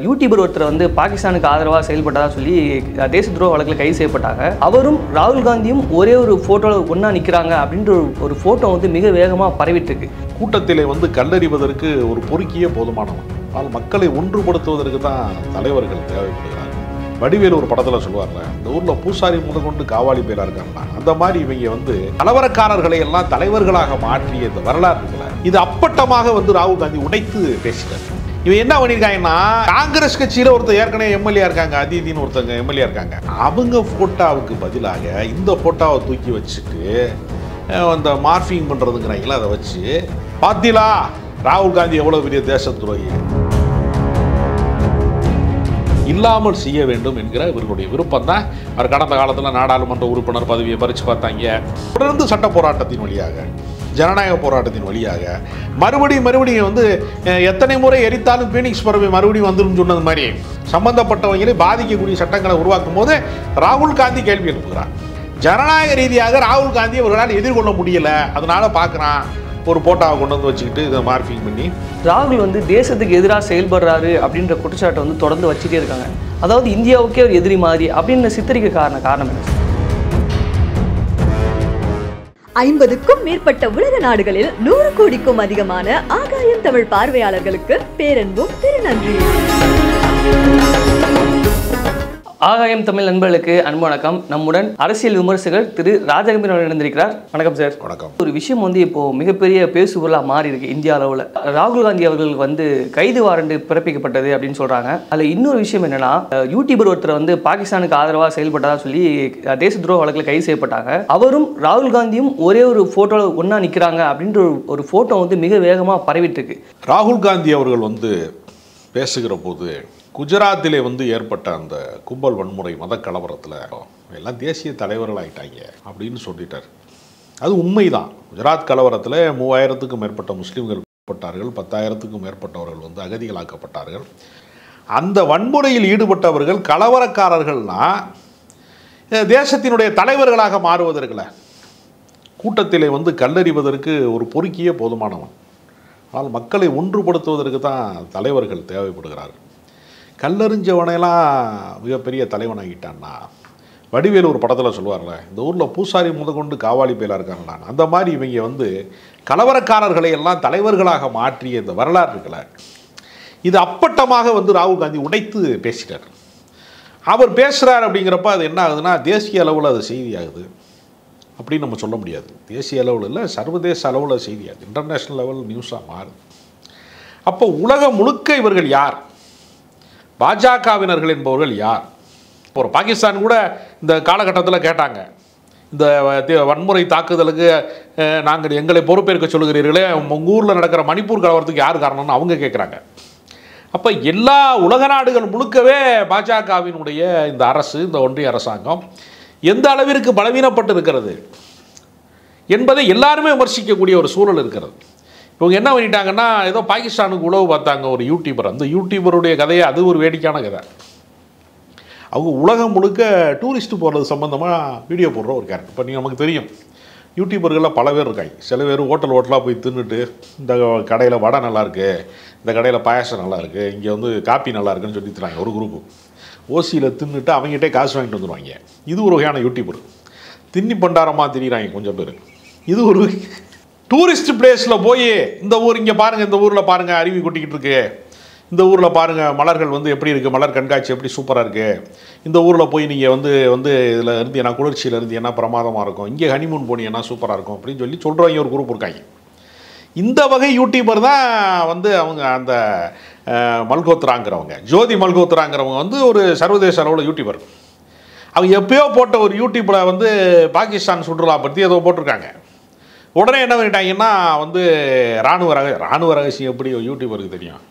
YouTuber ஒருத்தர் வந்து பாகிஸ்தானுக்கு ஆதரவாக செயல்பட்டதாக சொல்லி தேச துரோக வழக்கில் கைது செய்யப்பட்டாங்க. அவரும் ராகுல் காந்தியும் ஒரே ஒரு ஃபோட்டோவில் ஒன்றா நிற்கிறாங்க அப்படின்ற ஒரு ஃபோட்டோ வந்து மிக வேகமாக பரவிட்டு இருக்கு. கூட்டத்திலே வந்து கல்லறிவதற்கு ஒரு பொறுக்கியே போதுமானவன். ஆனால் மக்களை ஒன்றுபடுத்துவதற்கு தான் தலைவர்கள் தேவைப்படுகிறாங்க. வடிவேல் ஒரு படத்தில் சொல்லுவார்ல, இந்த ஊரில் பூசாரி முதற்கொண்டு காவாலி பேரா இருக்காங்க. அந்த மாதிரி இவங்க வந்து கலவரக்காரர்களை எல்லாம் தலைவர்களாக மாற்றிய இந்த வரலாறு இருக்குல்ல, இது அப்பட்டமாக வந்து ராகுல் காந்தி உடைத்து பேசிட்டார். இவன் என்ன பண்ணியிருக்காங்கன்னா, காங்கிரஸ் கட்சியில் ஒருத்தர் ஏற்கனவே எம்எல்ஏ இருக்காங்க, அதிதின்னு ஒருத்தங்க எம்எல்ஏ இருக்காங்க, அவங்க போட்டோவுக்கு பதிலாக இந்த போட்டோவை தூக்கி வச்சுட்டு அந்த மார்பிங் பண்ணுறதுங்கிறாங்களா, அதை வச்சு பார்த்தீங்களா ராகுல் காந்தி எவ்வளோ பெரிய தேச துரோகி இல்லாமல் செய்ய வேண்டும் என்கிற இவர்களுடைய விருப்பம் தான். அவர் கடந்த காலத்தில் நாடாளுமன்ற உறுப்பினர் பதவியை பறித்து பார்த்தாங்க. தொடர்ந்து சட்ட போராட்டத்தின் வழியாக, ஜனநாயக போராட்டத்தின் வழியாக மறுபடியும் வந்து எத்தனை முறை எரித்தாலும் பீனிக்ஸ் பறவை மறுபடியும் வந்துடும் சொன்னது மாதிரி சம்பந்தப்பட்டவங்களை பாதிக்கக்கூடிய சட்டங்களை உருவாக்கும் போது ராகுல் காந்தி கேள்வி எழுப்புகிறார். ஜனநாயக ரீதியாக ராகுல் காந்தி அவர்களால் எதிர்கொள்ள முடியல, அதனால பார்க்குறான் ஒரு போட்டோவை கொண்டு வந்து வச்சுக்கிட்டு இதை மார்பிங் பண்ணி ராகுல் வந்து தேசத்துக்கு எதிராக செயல்படுறாரு அப்படின்ற குற்றச்சாட்டை வந்து தொடர்ந்து வச்சுட்டே இருக்காங்க. அதாவது இந்தியாவுக்கே ஒரு எதிரி மாதிரி அப்படின்னு சித்தரிக்க காரணம் என்ன? 50க்கும் மேற்பட்ட உலக நாடுகளில் 100 கோடிக்கும் அதிகமான ஆகாயம் தமிழ் பார்வையாளர்களுக்கு பேரன்பும் திருநன்றி. ஆகாயம் தமிழ் நண்பர்களுக்கு அன்பு வணக்கம். நம்முடன் அரசியல் விமர்சகர் திரு ராஜகம்பீரன் அவர்கள் இணைந்திருக்கிறார். வணக்கம் சார். வணக்கம். ஒரு விஷயம் வந்து இப்போ மிகப்பெரிய பேசுபொருளாக மாறி இருக்கு இந்திய அளவில். ராகுல் காந்தி அவர்களுக்கு வந்து கைது வாரண்ட் பிறப்பிக்கப்பட்டது அப்படின்னு சொல்றாங்க. அதில் இன்னொரு விஷயம் என்னன்னா, யூடியூபர் ஒருத்தர் வந்து பாகிஸ்தானுக்கு ஆதரவாக செயல்பட்டதாக சொல்லி தேச துரோக வழக்கில் கைது செய்யப்பட்டாங்க. அவரும் ராகுல் காந்தியும் ஒரே ஒரு ஃபோட்டோவில் ஒன்றா நிற்கிறாங்க அப்படின்ற ஒரு ஃபோட்டோ வந்து மிக வேகமாக பரவிட்டு இருக்கு. ராகுல் காந்தி அவர்கள் வந்து பேசுகிற போது குஜராத்திலே வந்து ஏற்பட்ட அந்த கும்பல் வன்முறை மத கலவரத்தில் எல்லாம் தேசிய தலைவர்கள் ஆகிட்டாங்க அப்படின்னு சொல்லிட்டார். அது உண்மைதான். குஜராத் கலவரத்தில் 3000க்கும் மேற்பட்ட முஸ்லீம்கள் கொல்லப்பட்டார்கள், 10,000க்கும் மேற்பட்டவர்கள் வந்து அகதிகளாக்கப்பட்டார்கள். அந்த வன்முறையில் ஈடுபட்டவர்கள் கலவரக்காரர்கள்னா தேசத்தினுடைய தலைவர்களாக மாறுவதற்குல கூட்டத்திலே வந்து கல்லறிவதற்கு ஒரு பொறுக்கியே போதுமானவன். ஆனால் மக்களை ஒன்றுபடுத்துவதற்கு தான் தலைவர்கள் தேவைப்படுகிறார்கள். கல்லறிஞ்சவனையெல்லாம் மிகப்பெரிய தலைவனாகிட்டான்னா, வடிவேல் ஒரு படத்தில் சொல்லுவார்ல, இந்த ஊரில் பூசாரி முதற்கொண்டு காவாலி பேரா இருக்காங்களான்னு. அந்த மாதிரி இவங்க வந்து கலவரக்காரர்களை எல்லாம் தலைவர்களாக மாற்றிய இந்த வரலாறு இருக்குல்ல, இது அப்பட்டமாக வந்து ராகுல் காந்தி உடைத்து பேசிட்டார். அவர் பேசுகிறார் அப்படிங்கிறப்ப அது என்ன ஆகுதுன்னா, தேசிய அளவில் அது செய்தியாகுது அப்படின்னு நம்ம சொல்ல முடியாது. தேசிய அளவில் இல்லை, சர்வதேச அளவில் செய்தியாகுது, இன்டர்நேஷ்னல் லெவல் நியூஸாக மாறுது. அப்போ உலகம் முழுக்க இவர்கள் யார், பாஜகவினர்கள் என்பவர்கள் யார்? ஒரு பாகிஸ்தான் கூட இந்த காலகட்டத்தில் கேட்டாங்க, இந்த வன்முறை தாக்குதலுக்கு நாங்கள் எங்களை பொறுப்பேற்க சொல்லுகிறீர்களே, உங்கள் ஊரில் நடக்கிற மணிப்பூர் கலவரத்துக்கு யார் காரணம்னு அவங்க கேட்குறாங்க. அப்போ எல்லா உலக நாடுகள் முழுக்கவே பாஜகவினுடைய இந்த அரசு, இந்த ஒன்றிய அரசாங்கம் எந்த அளவிற்கு பலவீனப்பட்டு இருக்கிறது என்பதை எல்லாருமே விமர்சிக்கக்கூடிய ஒரு சூழல் இருக்கிறது. இவங்க என்ன பண்ணிட்டாங்கன்னா, ஏதோ பாகிஸ்தானுக்கு உளவு பார்த்தாங்க ஒரு யூடியூபர். அந்த யூடியூபருடைய கதையை, அது ஒரு வேடிக்கையான கதை. அவங்க உலகம் முழுக்க டூரிஸ்ட்டு போகிறது சம்மந்தமாக வீடியோ போடுற ஒரு கேரக்டர். இப்போ நீங்கள் நமக்கு தெரியும், யூடியூபர்களில் பல பேர் இருக்காங்க. சில பேர் ஹோட்டலாக போய் தின்னுட்டு, இந்த கடையில் வடை நல்லாயிருக்கு, இந்த கடையில் பாயாசம் நல்லாயிருக்கு, இங்கே வந்து காப்பி நல்லா இருக்குன்னு சொல்லி தராங்க ஒரு குரூப்பு. ஓசியில் தின்னுட்டு அவங்ககிட்டே காசு வாங்கிட்டு வந்துடுவாங்க. இது ஒரு வகையான யூடியூபர். தின்னி பண்டாரமாக திரிகிறாங்க கொஞ்சம் பேர். இது ஒரு டூரிஸ்ட் பிளேஸில் போய், இந்த ஊர் இங்கே பாருங்கள், இந்த ஊரில் பாருங்கள் அருவி கொட்டிக்கிட்டு இருக்கு, இந்த ஊரில் பாருங்கள் மலர்கள் வந்து எப்படி இருக்குது, மலர் கண்காட்சி எப்படி சூப்பராக இருக்குது, இந்த ஊரில் போய் நீங்கள் வந்து இதில் இருந்தீங்கன்னா, குளிர்ச்சியில் இருந்தீங்கன்னா பிரமாதமாக இருக்கும், இங்கே ஹனிமூன் போனீங்கன்னா சூப்பராக இருக்கும் அப்படின்னு சொல்லி சொல்கிறவங்க ஒரு குரூப் இருக்காங்க. இந்த வகை யூடியூபர் தான் வந்து அவங்க அந்த மல்கோத்ராங்கிறவங்க, ஜோதி மல்கோத்ராங்கிறவங்க வந்து ஒரு சர்வதேச அளவில் யூடியூபர். அவங்க எப்பயோ போட்ட ஒரு யூடியூப்பில் வந்து பாகிஸ்தான் சுற்றுலா பற்றி ஏதோ போட்டிருக்காங்க. உடனே என்ன பண்ணிட்டாங்கன்னா, வந்து இராணுவ ரகசியம் எப்படி யூடியூபருக்கு தெரியும்?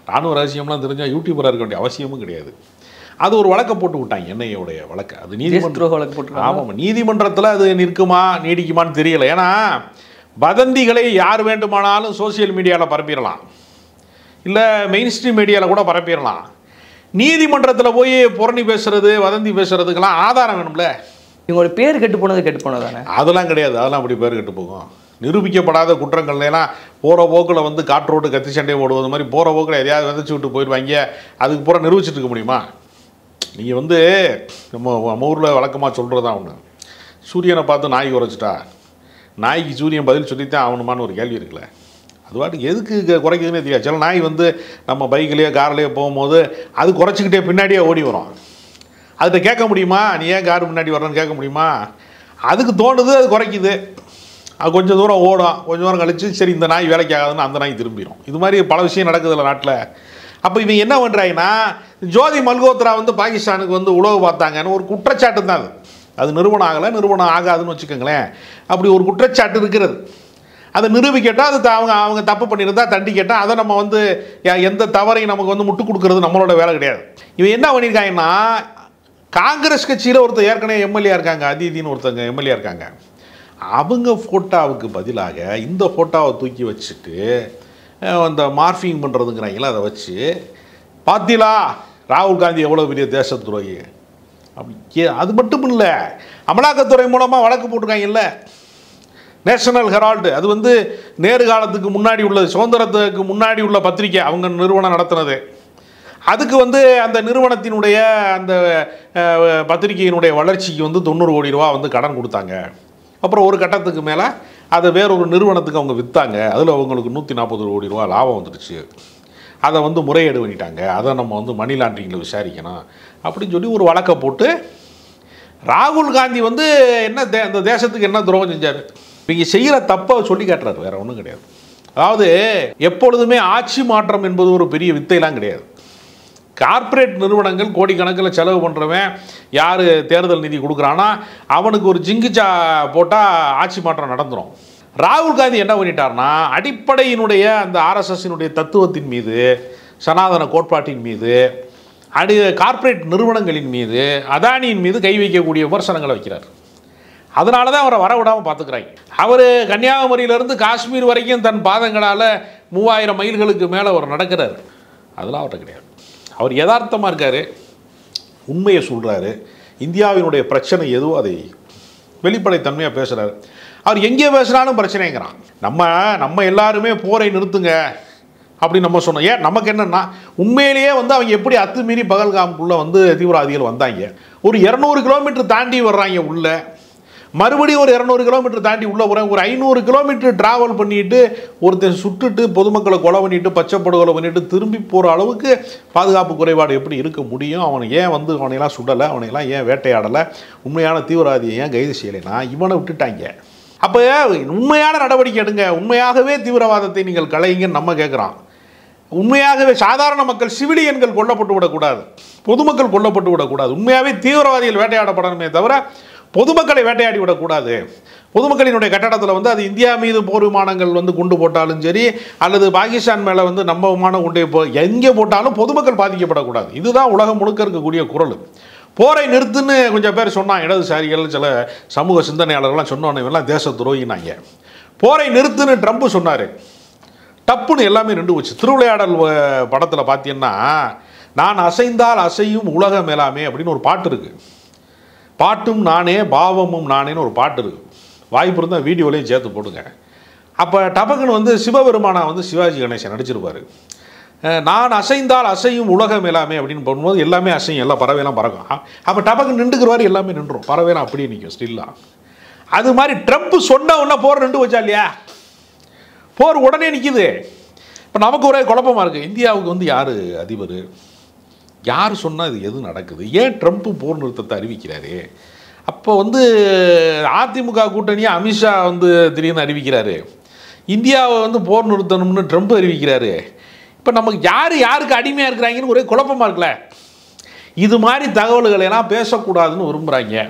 இராணுவ ரகசியம்லாம் தெரிஞ்சால் யூடியூபராக இருக்க வேண்டிய அவசியமும் கிடையாது. அது ஒரு வழக்கை போட்டு விட்டாங்க, என்ஐஏவுடைய வழக்கு. அது நீதிமன்ற வழக்கு போட்டு, ஆமாம், நீதிமன்றத்தில் அது நிற்குமா நீடிக்குமான்னு தெரியல. ஏன்னா வதந்திகளை யார் வேண்டுமானாலும் சோசியல் மீடியாவில் பரப்பிடலாம், இல்லை மெயின் ஸ்ட்ரீம் மீடியாவில் கூட பரப்பிடலாம். நீதிமன்றத்தில் போய் புரணி பேசுறது, வதந்தி பேசுறதுக்கெல்லாம் ஆதாரம் வேணும்ல. இவங்களோட பேர் கெட்டு போனது தானே? அதெல்லாம் கிடையாது. அதெல்லாம் அப்படி பேர் கெட்டு போகும். நிரூபிக்கப்படாத குற்றங்கள்லாம் போகிற போக்கில் வந்து காற்றோட்டு கத்தி சண்டை போடுவது மாதிரி போகிற போக்கில் எதையாவது விதைச்சி விட்டு போயிடுவாங்க. அதுக்கு பூரா நிரூபிச்சுட்டு இருக்க முடியுமா? நீங்கள் வந்து நம்ம ஊரில் வழக்கமாக சொல்கிறது தான் ஒன்று, சூரியனை பார்த்து நாய் குறைச்சிட்டா நாய்க்கு சூரியன் பதில் சொல்லித்தான் ஆகணுமான்னு ஒரு கேள்வி இருக்குல்ல. அது பாட்டுக்கு எதுக்கு குறைக்குதுன்னே தெரியாது. சில நாய் வந்து நம்ம பைக்லேயோ கார்லேயோ போகும்போது அது குறைச்சிக்கிட்டே பின்னாடியே ஓடி வரும். அதுகிட்ட கேட்க முடியுமா, நீ ஏன் கார் முன்னாடி வரணும்னு கேட்க முடியுமா? அதுக்கு தோணுது, அது குறைக்குது. அது கொஞ்சம் தூரம் ஓடும், கொஞ்சம் தூரம் கழிச்சு சரி இந்த நாய் வேலைக்கு ஆகாதுன்னு அந்த நாய் திரும்பிடும். இது மாதிரி பல விஷயம் நடக்குதுல்ல நாட்டில். அப்போ இவங்க என்ன பண்ணுறாங்கன்னா, ஜோதி மல்கோத்ரா வந்து பாகிஸ்தானுக்கு வந்து உளவு பார்த்தாங்கன்னு ஒரு குற்றச்சாட்டு தான். அது நிறுவனம் ஆகலை, நிறுவனம் ஆகாதுன்னு வச்சுக்கோங்களேன். அப்படி ஒரு குற்றச்சாட்டு இருக்கிறது. அதை நிரூபிக்கட்டால் அது அவங்க தப்பு பண்ணியிருந்தா தண்டிக்கட்டால் அதை நம்ம வந்து எந்த தவறையும் நமக்கு வந்து முட்டு கொடுக்கறது நம்மளோட வேலை கிடையாது. இவன் என்ன பண்ணியிருக்காங்கன்னா, காங்கிரஸ் கட்சியில் ஒருத்தர் ஏற்கனவே எம்எல்ஏ இருக்காங்க, அதிதின்னு ஒருத்தங்க எம்எல்ஏ இருக்காங்க. அவங்க ஃபோட்டோவுக்கு பதிலாக இந்த ஃபோட்டோவை தூக்கி வச்சுட்டு அந்த மார்ஃபிங் பண்ணுறதுங்கிறாங்களா, அதை வச்சு பார்த்தீங்களா ராகுல் காந்தி எவ்வளோ பெரிய தேச துரோகி அப்படி. அது மட்டும் இல்லை, அமலாக்கத்துறை மூலமாக வழக்கு போட்டிருக்காங்கல்ல, நேஷனல் ஹெரால்டு. அது வந்து நேரு காலத்துக்கு முன்னாடி உள்ளது, சுதந்திரத்துக்கு முன்னாடி உள்ள பத்திரிக்கை, அவங்க நிறுவனம் நடத்துனது. அதுக்கு வந்து அந்த நிறுவனத்தினுடைய அந்த பத்திரிகையினுடைய வளர்ச்சிக்கு வந்து 90 கோடி ரூபா வந்து கடன் கொடுத்தாங்க. அப்புறம் ஒரு கட்டத்துக்கு மேலே அதை வேறொரு நிறுவனத்துக்கு அவங்க விற்றாங்க. அதில் அவங்களுக்கு 140 கோடி ரூபா லாபம் வந்துடுச்சு. அதை வந்து முறையீடு பண்ணிட்டாங்க. அதை நம்ம வந்து மணி லாண்ட்ரிங்கில் விசாரிக்கணும் அப்படின்னு சொல்லி ஒரு வழக்கை போட்டு ராகுல் காந்தி வந்து என்ன இந்த தேசத்துக்கு என்ன துரோகம் செஞ்சார், இவங்க செய்கிற தப்பை சொல்லி காட்டுறாரு, வேறு ஒன்றும் கிடையாது. அதாவது எப்பொழுதுமே ஆட்சி மாற்றம் என்பது ஒரு பெரிய வித்தையெல்லாம் கிடையாது. கார்ப்பரேட் நிறுவனங்கள் கோடிக்கணக்கில் செலவு பண்ணுறவன் யார் தேர்தல் நிதி கொடுக்குறான்னா அவனுக்கு ஒரு ஜிங்குச்சா போட்டால் ஆட்சி மாற்றம் நடந்துடும். ராகுல் காந்தி என்ன பண்ணிட்டார்னா, அடிப்படையினுடைய அந்த ஆர்எஸ்எஸ்ஸினுடைய தத்துவத்தின் மீது, சனாதன கோட்பாட்டின் மீது, கார்ப்பரேட் நிறுவனங்களின் மீது, அதானியின் மீது கை வைக்கக்கூடிய விமர்சனங்களை வைக்கிறார். அதனால தான் அவரை வரவிடாமல் பார்த்துக்கிறாங்க. அவர் கன்னியாகுமரியிலேருந்து காஷ்மீர் வரைக்கும் தன் பாதங்களால் 3000 மைல்களுக்கு மேலே அவர் நடக்கிறார். அதெல்லாம் அவர்கிட்ட கிடையாது. அவர் யதார்த்தமாக இருக்கார், உண்மையை சொல்கிறாரு. இந்தியாவினுடைய பிரச்சனை எதுவோ அதை வெளிப்படைத்தன்மையாக பேசுகிறார். அவர் எங்கே பேசுகிறாலும் பிரச்சனைங்கிறான். நம்ம எல்லாருமே போரை நிறுத்துங்க அப்படி நம்ம சொன்னோம். ஏன் நமக்கு என்னென்னா, உண்மையிலேயே வந்து அவங்க எப்படி அத்துமீறி பகல்காமுக்குள்ளே வந்து தீவிரவாதிகள் வந்தாங்க. ஒரு 200 கிலோமீட்டர் தாண்டி வர்றாங்க உள்ளே, மறுபடியும் ஒரு 200 கிலோமீட்டர் தாண்டி உள்ளே போகிறாங்க. ஒரு 500 கிலோமீட்டர் ட்ராவல் பண்ணிவிட்டு ஒருத்தர் சுட்டுட்டு பொதுமக்களை கொலை பண்ணிவிட்டு பச்சைப்படுகொலை பண்ணிவிட்டு திரும்பி போகிற அளவுக்கு பாதுகாப்பு குறைபாடு எப்படி இருக்க முடியும்? அவனை ஏன் வந்து அவனையெல்லாம் சுடலை, அவனையெல்லாம் ஏன் வேட்டையாடலை, உண்மையான தீவிரவாதியை ஏன் கைது செய்யலைன்னா இவனை விட்டுட்டாங்க. அப்போ உண்மையான நடவடிக்கை எடுங்க, உண்மையாகவே தீவிரவாதத்தை நீங்கள் களையுங்கன்னு நம்ம கேட்குறோம். உண்மையாகவே சாதாரண மக்கள், சிவிலியன்கள் கொல்லப்பட்டு விடக்கூடாது, பொதுமக்கள் கொல்லப்பட்டு விடக்கூடாது. உண்மையாகவே தீவிரவாதிகள் வேட்டையாடப்படணுமே தவிர பொதுமக்களை வேட்டையாடி விடக்கூடாது. பொதுமக்களினுடைய கட்டடத்தில் வந்து அது இந்தியா மீது போர் விமானங்கள் வந்து குண்டு போட்டாலும் சரி, அல்லது பாகிஸ்தான் மேலே வந்து நம்ம விமானம் குண்டு எங்கே போட்டாலும் பொதுமக்கள் பாதிக்கப்படக்கூடாது. இதுதான் உலகம் முழுக்க இருக்கக்கூடிய குரல். போரை நிறுத்துன்னு கொஞ்சம் பேர் சொன்னான், இடதுசாரிகள் சில சமூக சிந்தனையாளர்கள்லாம் சொன்னோன்னே எல்லாம் தேச துரோகினாங்க. போரை நிறுத்துன்னு ட்ரம்ப் சொன்னார், டப்புன்னு எல்லாமே நின்று போச்சு. திருவிளையாடல் படத்தில் பார்த்தீங்கன்னா, நான் அசைந்தால் அசையும் உலக மேலாமே அப்படின்னு ஒரு பாட்டு இருக்குது. பாட்டும் நானே பாவமும் நானேன்னு ஒரு பாட்டு இருக்குது. வாய்ப்பு இருந்தால் வீடியோலையும் சேர்த்து போடுங்க. அப்போ டபக்குன்னு வந்து சிவபெருமானா வந்து சிவாஜி கணேசன் நடிச்சிருப்பார். நான் அசைந்தால் அசையும் உலகம் எல்லாமே அப்படின்னு போடும்போது எல்லாமே அசையும், எல்லா பறவையெல்லாம் பறக்கும். அப்போ டபக்குன்னு நின்றுக்கிறவாரு, எல்லாமே நின்றுடும், பறவையெல்லாம் அப்படியே நிற்கும் ஸ்டில்லாக. அது மாதிரி ட்ரம்ப் சொன்ன உடனே போர் நின்று வச்சா இல்லையா, போர் உடனே நிற்கிது. இப்போ நமக்கு ஒரே குழப்பமாக இருக்குது, இந்தியாவுக்கு வந்து யார் அதிபர், யார் சொன்னால் இது எது நடக்குது, ஏன் ட்ரம்ப்பு போர் நிறுத்தத்தை அறிவிக்கிறாரு? அப்போ வந்து அதிமுக கூட்டணியை அமித்ஷா வந்து திடீர்னு அறிவிக்கிறாரு, இந்தியாவை வந்து போர் நிறுத்தணும்னு ட்ரம்ப் அறிவிக்கிறாரு. இப்போ நமக்கு யாருக்கு அடிமையாக இருக்கிறாங்கன்னு ஒரே குழப்பமாக இருக்குல்ல. இது மாதிரி தகவல்களை எல்லாம் பேசக்கூடாதுன்னு விரும்புகிறாங்க.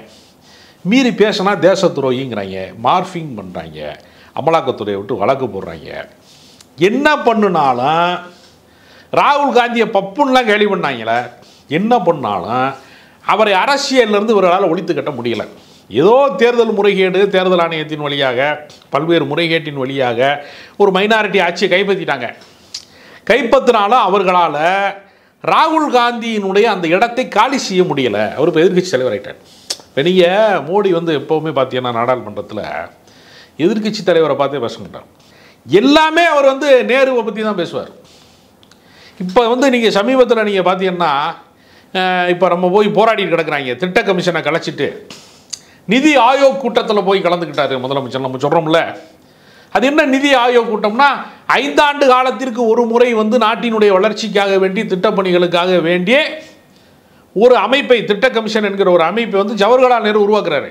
மீறி பேசினா தேச துரோகிங்கிறாங்க, மார்ஃபிங் பண்ணுறாங்க, அமலாக்கத்துறையை விட்டு வழக்கு போடுறாங்க. என்ன பண்ணுனாலும் ராகுல் காந்தியை பப்புன்னெலாம் கேள்வி பண்ணாங்களே, என்ன பண்ணாலும் அவரை அரசியலிருந்து இவர்களால் ஒழித்து கட்ட முடியலை. ஏதோ தேர்தல் முறைகேடு, தேர்தல் ஆணையத்தின் வழியாக, பல்வேறு முறைகேட்டின் வழியாக ஒரு மைனாரிட்டி ஆட்சியை கைப்பற்றிட்டாங்க. கைப்பற்றினாலும் அவர்களால் ராகுல் காந்தியினுடைய அந்த இடத்தை காலி செய்ய முடியலை. அவர் இப்போ எதிர்கட்சி தலைவர் ஆகிட்டார். இப்போ நீங்கள் மோடி வந்து எப்போவுமே பார்த்தீங்கன்னா நாடாளுமன்றத்தில் எதிர்க்கட்சி தலைவரை பார்த்தே பேச மாட்டார். எல்லாமே அவர் வந்து நேருவை பற்றி தான் பேசுவார். இப்போ வந்து நீங்கள் சமீபத்தில் நீங்கள் பார்த்தீங்கன்னா இப்போ நம்ம போய் போராடிட்டு கிடக்குறாங்க, திட்ட கமிஷனை கலைச்சிட்டு நிதி ஆயோக் கூட்டத்தில் போய் கலந்துக்கிட்டாரு முதலமைச்சர். நம்ம சொல்கிறோம்ல, அது என்ன நிதி ஆயோக் கூட்டம்னா 5 ஆண்டு காலத்திற்கு ஒரு முறை வந்து நாட்டினுடைய வளர்ச்சிக்காக வேண்டி திட்டப்பணிகளுக்காக வேண்டிய ஒரு அமைப்பை, திட்ட கமிஷன் என்கிற ஒரு அமைப்பை வந்து ஜவஹர்லால் நேரு உருவாக்குறாரு.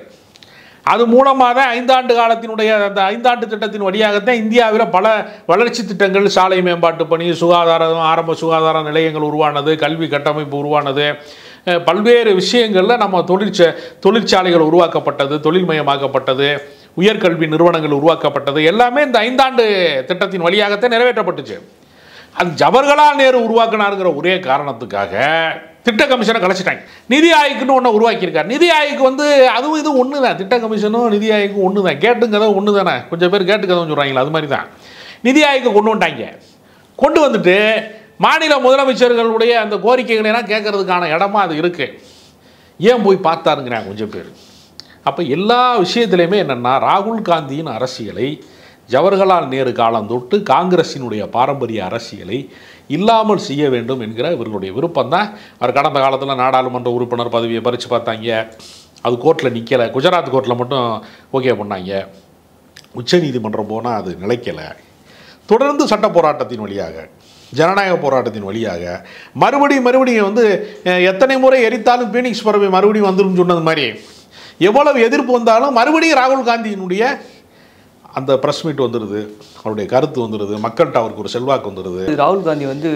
அது மூலமாக தான் 5 ஆண்டு காலத்தினுடைய அந்த 5 ஆண்டு திட்டத்தின் வழியாகத்தான் இந்தியாவில் பல வளர்ச்சி திட்டங்கள், சாலை மேம்பாட்டு பணி, சுகாதாரம், ஆரம்ப சுகாதார நிலையங்கள் உருவானது, கல்வி கட்டமைப்பு உருவானது, பல்வேறு விஷயங்களில் நம்ம தொழிற்சாலைகள் உருவாக்கப்பட்டது, தொழில்மயமாக்கப்பட்டது, உயர்கல்வி நிறுவனங்கள் உருவாக்கப்பட்டது, எல்லாமே இந்த 5 ஆண்டு திட்டத்தின் வழியாகத்தான் நிறைவேற்றப்பட்டுச்சு. அது ஜவஹர்லால் நேரு உருவாக்கினாருங்கிற ஒரே காரணத்துக்காக திட்ட கமிஷனை கலைச்சிட்டாங்க. நிதி ஆயோக்னு ஒன்று உருவாக்கியிருக்காரு. நிதி ஆயோக் வந்து அதுவும் இதுவும் ஒன்று தான், திட்ட கமிஷனும் நிதி ஆயோக்கும் ஒன்று தான், கேட்டுங்கிறத ஒன்று தானே. கொஞ்சம் பேர் கேட்டுக்கதான் சொல்கிறாங்களா, அது மாதிரி தான் நிதி ஆயோக்கை கொண்டு வந்துட்டாங்க. கொண்டு வந்துட்டு மாநில முதலமைச்சர்களுடைய அந்த கோரிக்கைகளை எல்லாம் கேட்கறதுக்கான இடமா அது இருக்குது. ஏன் போய் பார்த்தாருங்கிறாங்க கொஞ்சம் பேர். அப்போ எல்லா விஷயத்துலையுமே என்னென்னா, ராகுல் காந்தியின் அரசியலை, ஜவஹர்லால் நேரு காலம் தொட்டு காங்கிரஸினுடைய பாரம்பரிய அரசியலை இல்லாமல் செய்ய வேண்டும் என்கிற இவர்களுடைய விருப்பம் தான். அவர் கடந்த காலத்தில் நாடாளுமன்ற உறுப்பினர் பதவியை பறித்து பார்த்தாங்க, அது கோர்ட்டில் நிற்கலை. குஜராத் கோர்ட்டில் மட்டும் ஓகே பண்ணாங்க. உச்சநீதிமன்றம் போனால் அது நிலைக்கலை. தொடர்ந்து சட்ட போராட்டத்தின் வழியாக, ஜனநாயக போராட்டத்தின் வழியாக மறுபடியும் வந்து எத்தனை முறை எரித்தாலும் பீனிக்ஸ் பறவை மறுபடியும் வந்துடும் சொன்னது மாதிரி எவ்வளவு எதிர்ப்பு வந்தாலும் மறுபடியும் ராகுல் காந்தியினுடைய அந்த ப்ரெஸ் மீட் வந்துடுது, அவருடைய கருத்து வந்துடுது, மக்கள்கிட்ட அவருக்கு ஒரு செல்வாக்கு வந்துடுது. ராகுல் காந்தி வந்து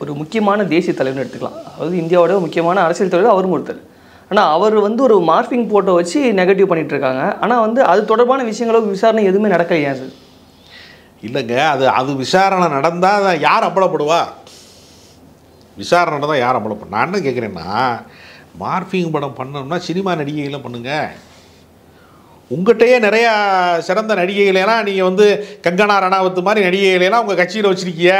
ஒரு முக்கியமான தேசிய தலைவர்னு எடுத்துக்கலாம். அதாவது இந்தியாவோட முக்கியமான அரசியல் தலைவர் அவரும் ஒருத்தர். ஆனால் அவர் வந்து ஒரு மார்பிங் போட்டோ வச்சு நெகட்டிவ் பண்ணிட்டு இருக்காங்க. ஆனால் வந்து அது தொடர்பான விஷயங்களும் விசாரணை எதுவுமே நடக்கலையா சார்? இல்லைங்க, அது விசாரணை நடந்தால் யார் அம்பலப்படுவா? விசாரணை நடந்தால் யார் அம்பலப்படும்? நான் என்ன கேட்குறேன்னா, மார்பிங் படம் பண்ணோம்னா சினிமா நடிகைகளை பண்ணுங்கள். உங்கள்கிட்டயே நிறையா சிறந்த நடிகைகளெல்லாம் நீங்கள் வந்து கங்கனா ரணாவத் மாதிரி நடிகைகளெல்லாம் உங்கள் கட்சியில் வச்சுருக்கீங்க.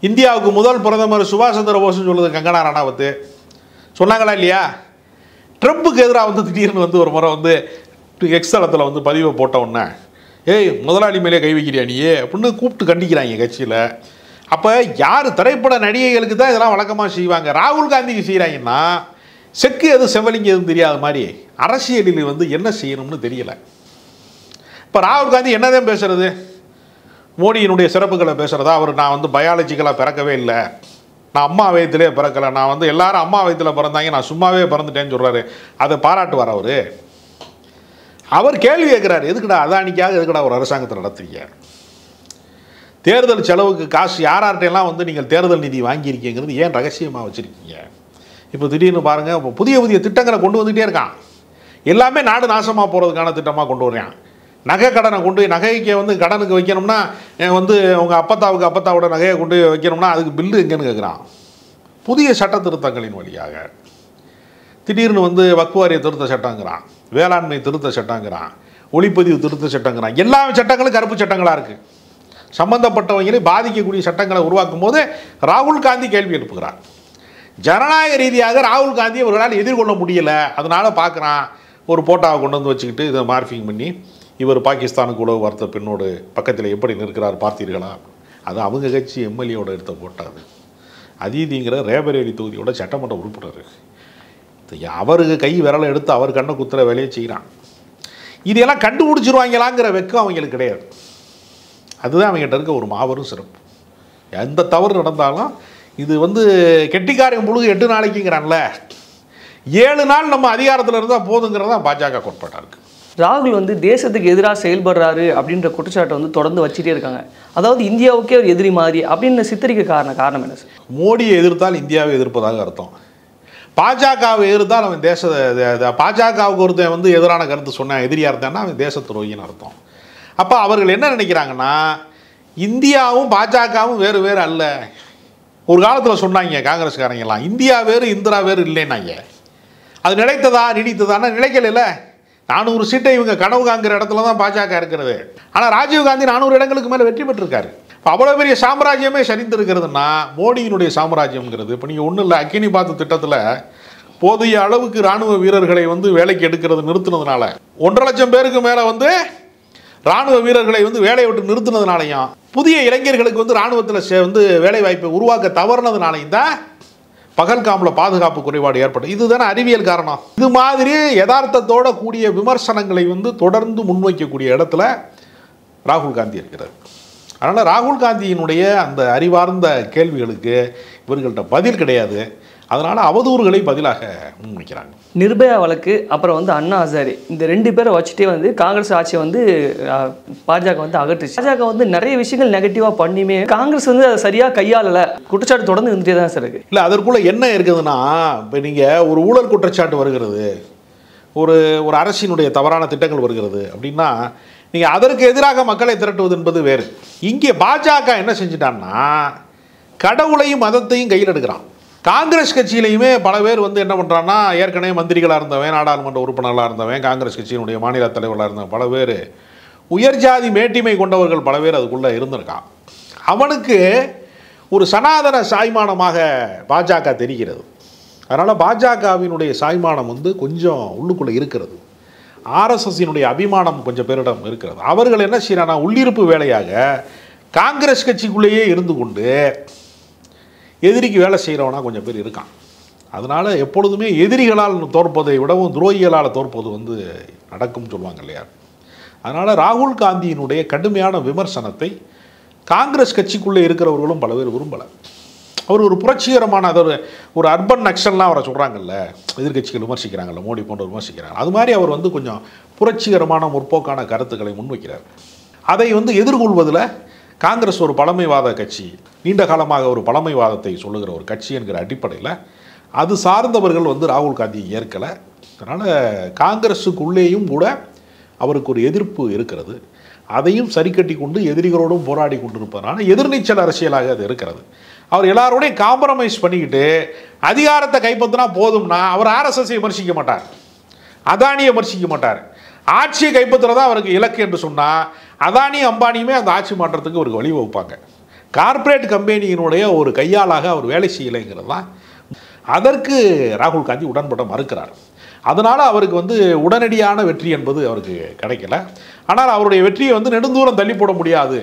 இந்தியாவுக்கு முதல் பிரதமர் சுபாஷ் சந்திர போஸ்ன்னு சொல்லுது கங்கனா ரணாவத். சொன்னாங்களா இல்லையா? ட்ரம்ப்புக்கு எதிராக வந்து திடீர்னு வந்து ஒரு முறை வந்து எக்ஸ் தளத்தில் வந்து பதிவை போட்ட உடனே, ஏய் முதலாளி மேலே கை வைக்கிறியா நீ அப்படின்னு கூப்பிட்டு கண்டிக்கிறாங்க கட்சியில். அப்போ யார் திரைப்பட நடிகைகளுக்கு தான் இதெல்லாம் வழக்கமாக செய்வாங்க. ராகுல் காந்திக்கு செய்கிறாங்கன்னா செக்கு எது செவலிங்க எதுவும் தெரியாத மாதிரி அரசியலில் வந்து என்ன செய்யணும்னு தெரியலை. இப்போ ராகுல் காந்தி என்னதான் பேசுறது? மோடியினுடைய சிறப்புகளை பேசுகிறதா? நான் வந்து பயாலஜிக்கலாக பிறக்கவே இல்லை, நான் அம்மா வயத்திலே பிறக்கலை, நான் வந்து எல்லாரும் அம்மா வயத்தில் பிறந்தாங்க, நான் சும்மாவே பிறந்துட்டேன்னு சொல்கிறாரு. அதை பாராட்டுவார் அவர் கேள்வி கேட்குறாரு, எதுக்குடா அதானிக்காக எதுக்குடா ஒரு அரசாங்கத்தை நடத்துறீங்க? தேர்தல் செலவுக்கு காசு யார்கிட்டையெல்லாம் வந்து நீங்கள் தேர்தல் நிதி வாங்கியிருக்கீங்கிறது ஏன் ரகசியமாக வச்சுருக்கீங்க? இப்போ திடீர்னு பாருங்கள், இப்போ புதிய திட்டங்களை கொண்டு வந்துகிட்டே இருக்கான். எல்லாமே நாடு நாசமாக போகிறதுக்கான திட்டமாக கொண்டு வர்றான். நகை கடனை கொண்டு நகைக்கு வந்து கடனுக்கு வைக்கணும்னா வந்து உங்கள் அப்பத்தாவோட நகையை கொண்டு வைக்கணும்னா அதுக்கு பில்லு எங்கேன்னு கேட்குறான். புதிய சட்ட திருத்தங்களின் வழியாக திடீர்னு வந்து வக்ஃப் வாரிய திருத்த சட்டங்கிறான், வேளாண்மை திருத்த சட்டங்கிறான், ஒளிப்பதிவு திருத்த சட்டங்கிறான். எல்லா சட்டங்களும் கருப்பு சட்டங்களாக இருக்குது. சம்பந்தப்பட்டவங்களை பாதிக்கக்கூடிய சட்டங்களை உருவாக்கும் போது ராகுல் காந்தி கேள்வி எழுப்புகிறார். ஜனநாயக ரீதியாக ராகுல் காந்தி அவர்களால் எதிர்கொள்ள முடியலை. அதனால் பார்க்குறான், ஒரு போட்டாவை கொண்டு வந்து வச்சுக்கிட்டு இதை மார்பிங் பண்ணி இவர் பாகிஸ்தானுக்கு உளவு வார்த்த பெண்ணோடு பக்கத்தில் எப்படி நிற்கிறார் பார்த்தீர்களா? அது அவங்க கட்சி எம்எல்ஏவோட எடுத்த போட்டாது. அதீதிங்கிற ரேபரேலி தொகுதியோட சட்டமன்ற உறுப்பினர். அவருக்கு கை விரலை எடுத்து அவர் கண்ணை குத்துற வேலையை செய்கிறான். இதையெல்லாம் கண்டுபிடிச்சிருவாங்களாங்கிற வெக்கம் அவங்களுக்கு கிடையாது. அதுதான் அவங்ககிட்ட இருக்க ஒரு மாபெரும் சிறப்பு. எந்த தவறு நடந்தாலும் இது வந்து கெட்டிக்காரன் முழுகு 8 நாளைக்குங்கிறான்ல, 7 நாள் நம்ம அதிகாரத்தில் இருந்தால் போதுங்கிறதா பாஜக கோட்பாட்டாக இருக்குது. ராகுல் வந்து தேசத்துக்கு எதிராக செயல்படுறாரு அப்படின்ற குற்றச்சாட்டை வந்து தொடர்ந்து வச்சுட்டே இருக்காங்க. அதாவது இந்தியாவுக்கே ஒரு எதிரி மாதிரி அப்படின்னு சித்தரிக்க காரணம் என்ன சார்? மோடியை எதிர்த்தால் இந்தியாவை எதிர்ப்பதாக அர்த்தம். பாஜகவை எதிர்த்தால் அவன் பாஜகவுக்கு ஒருத்தன் வந்து எதிரான கருத்து சொன்ன எதிரியாக இருந்தான்னா அவன் தேச துரோகின்னு அர்த்தம். அப்போ அவர்கள் என்ன நினைக்கிறாங்கன்னா, இந்தியாவும் பாஜகவும் வேறு வேறு அல்ல. ஒரு காலத்தில் சொன்னாங்க காங்கிரஸ்காரங்கெல்லாம், இந்தியா வேறு இந்திரா வேறு இல்லைன்னாங்க. அது நீடித்ததானா? நிலைக்கல. 400 சீட்டை இவங்க கனவு காங்கிற இடத்துல தான் பாஜக இருக்கிறது. ஆனால் ராஜீவ்காந்தி 400 இடங்களுக்கு மேலே வெற்றி பெற்றிருக்காரு. இப்போ அவ்வளோ பெரிய சாம்ராஜ்யமே சரிந்திருக்கிறதுனா மோடியினுடைய சாம்ராஜ்யம்ங்கிறது. இப்போ நீங்கள் ஒன்றும் இல்லை, அக்கினி பாத்து திட்டத்தில் போதிய அளவுக்கு இராணுவ வீரர்களை வந்து வேலைக்கு எடுக்கிறது நிறுத்தினதுனால 1,50,000 பேருக்கு மேலே வந்து இராணுவ வீரர்களை வந்து வேலையை விட்டு நிறுத்தினதுனாலையும் புதிய இளைஞர்களுக்கு வந்து இராணுவத்தில் வந்து வேலை வாய்ப்பை உருவாக்க தவறுனதுனாலையும் தான் பகல்காமில் பாதுகாப்பு குறைபாடு ஏற்படும். இதுதானே அறிவியல் காரணம். இது மாதிரி யதார்த்தத்தோட கூடிய விமர்சனங்களை வந்து தொடர்ந்து முன்வைக்கக்கூடிய இடத்துல ராகுல் காந்தி இருக்கிறார். அதனால் ராகுல் காந்தியினுடைய அந்த அறிவார்ந்த கேள்விகளுக்கு இவர்கள்ட்ட பதில் கிடையாது. அதனால் அவதூறுகளை பதிலாக முன்வைக்கிறாங்க. நிர்பயா வழக்கு, அப்புறம் வந்து அண்ணா ஹசாரே, இந்த 2 பேரை வச்சுட்டே வந்து காங்கிரஸ் ஆட்சியை வந்து பாஜக வந்து அகற்றுச்சு. பாஜக வந்து நிறைய விஷயங்கள் நெகட்டிவாக பண்ணியுமே காங்கிரஸ் வந்து அதை சரியாக கையாளலை, குற்றச்சாட்டு தொடர்ந்து இருந்துகிட்டே தான் சார் இருக்குது. இல்லை, அதற்குள்ளே என்ன இருக்குதுன்னா, இப்போ நீங்கள் ஒரு ஊழல் குற்றச்சாட்டு வருகிறது, ஒரு அரசினுடைய தவறான திட்டங்கள் வருகிறது அப்படின்னா நீங்கள் அதற்கு எதிராக மக்களை திரட்டுவது என்பது வேறு. இங்கே பாஜக என்ன செஞ்சிட்டான்னா கடவுளையும் மதத்தையும் கையில் எடுக்கிறான். காங்கிரஸ் கட்சியிலையுமே பல பேர் வந்து என்ன பண்ணுறான்னா, ஏற்கனவே மந்திரிகளாக இருந்தவன், நாடாளுமன்ற உறுப்பினர்களாக இருந்தவன், காங்கிரஸ் கட்சியினுடைய மாநில தலைவர்களாக இருந்தவன் பல பேர், உயர்ஜாதி மேட்டிமை கொண்டவர்கள் பல பேர் அதுக்குள்ளே இருந்திருக்கான். அவனுக்கு ஒரு சனாதன சாய்மானமாக பாஜக தெரிகிறது. அதனால் பாஜகவினுடைய சாய்மானம் வந்து கொஞ்சம் உள்ளுக்குள்ளே இருக்கிறது. ஆர்எஸ்எஸ்ஸினுடைய அபிமானம் கொஞ்சம் பேரிடம் இருக்கிறது. அவர்கள் என்ன செய்யறாங்கன்னா, உள்ளிருப்பு வேலையாக காங்கிரஸ் கட்சிக்குள்ளேயே இருந்து கொண்டு எதிரிக்கு வேலை செய்கிறவனா கொஞ்சம் பேர் இருக்கான். அதனால் எப்பொழுதுமே எதிரிகளால் தோற்பதை விடவும் துரோகிகளால் தோற்பது வந்து நடக்கும்னு சொல்லுவாங்க இல்லையா. அதனால் ராகுல் காந்தியினுடைய கடுமையான விமர்சனத்தை காங்கிரஸ் கட்சிக்குள்ளே இருக்கிறவர்களும் பல பேர் விரும்பலை. அவர் ஒரு புரட்சிகரமான ஒரு அர்பன் நக்சல்லாம் அவரை சொல்கிறாங்கல்ல, எதிர்கட்சிகள் விமர்சிக்கிறாங்கல்ல, மோடி போன்ற விமர்சிக்கிறாங்க. அது மாதிரி அவர் வந்து கொஞ்சம் புரட்சிகரமான முற்போக்கான கருத்துக்களை முன்வைக்கிறார். அதை வந்து எதிர்கொள்வதில் காங்கிரஸ் ஒரு பழமைவாத கட்சி, நீண்ட காலமாக ஒரு பழமைவாதத்தை சொல்லுகிற ஒரு கட்சி என்கிற அடிப்படையில் அது சார்ந்தவர்கள் வந்து ராகுல் காந்தி ஏற்கலை. அதனால் காங்கிரஸுக்குள்ளேயும் கூட அவருக்கு ஒரு எதிர்ப்பு இருக்கிறது. அதையும் சரி கட்டி கொண்டு எதிரிகளோடும் போராடி கொண்டிருப்பதனால எதிர்நீச்சல் அரசியலாக அது இருக்கிறது. அவர் எல்லாரோடையும் காம்ப்ரமைஸ் பண்ணிக்கிட்டு அதிகாரத்தை கைப்பற்றினா போதும்னா அவர் ஆர்எஸ்எஸ்ஸை விமர்சிக்க மாட்டார், அதானியை விமர்சிக்க மாட்டார். ஆட்சியை கைப்பற்றுறதா அவருக்கு இலக்கு என்று சொன்னால் அதானி அம்பானியுமே அந்த ஆட்சி மாற்றத்துக்கு அவருக்கு வழிவகுப்பாங்க. கார்ப்பரேட் கம்பெனியினுடைய ஒரு கையாளாக அவர் வேலை செய்யலைங்கிறது தான். அதற்கு ராகுல் காந்தி உடன்பட மறுக்கிறார். அதனால் அவருக்கு வந்து உடனடியான வெற்றி என்பது அவருக்கு கிடைக்கல. ஆனால் அவருடைய வெற்றியை வந்து நெடுந்தூரம் தள்ளி போட முடியாது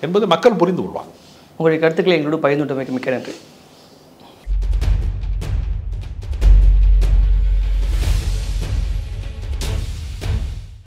என்பது மக்கள் புரிந்து கொள்வாங்க. உங்களுடைய கருத்துக்களை எங்களோட பகிர்ந்துட்டமைக்கு மிக்க நன்றி.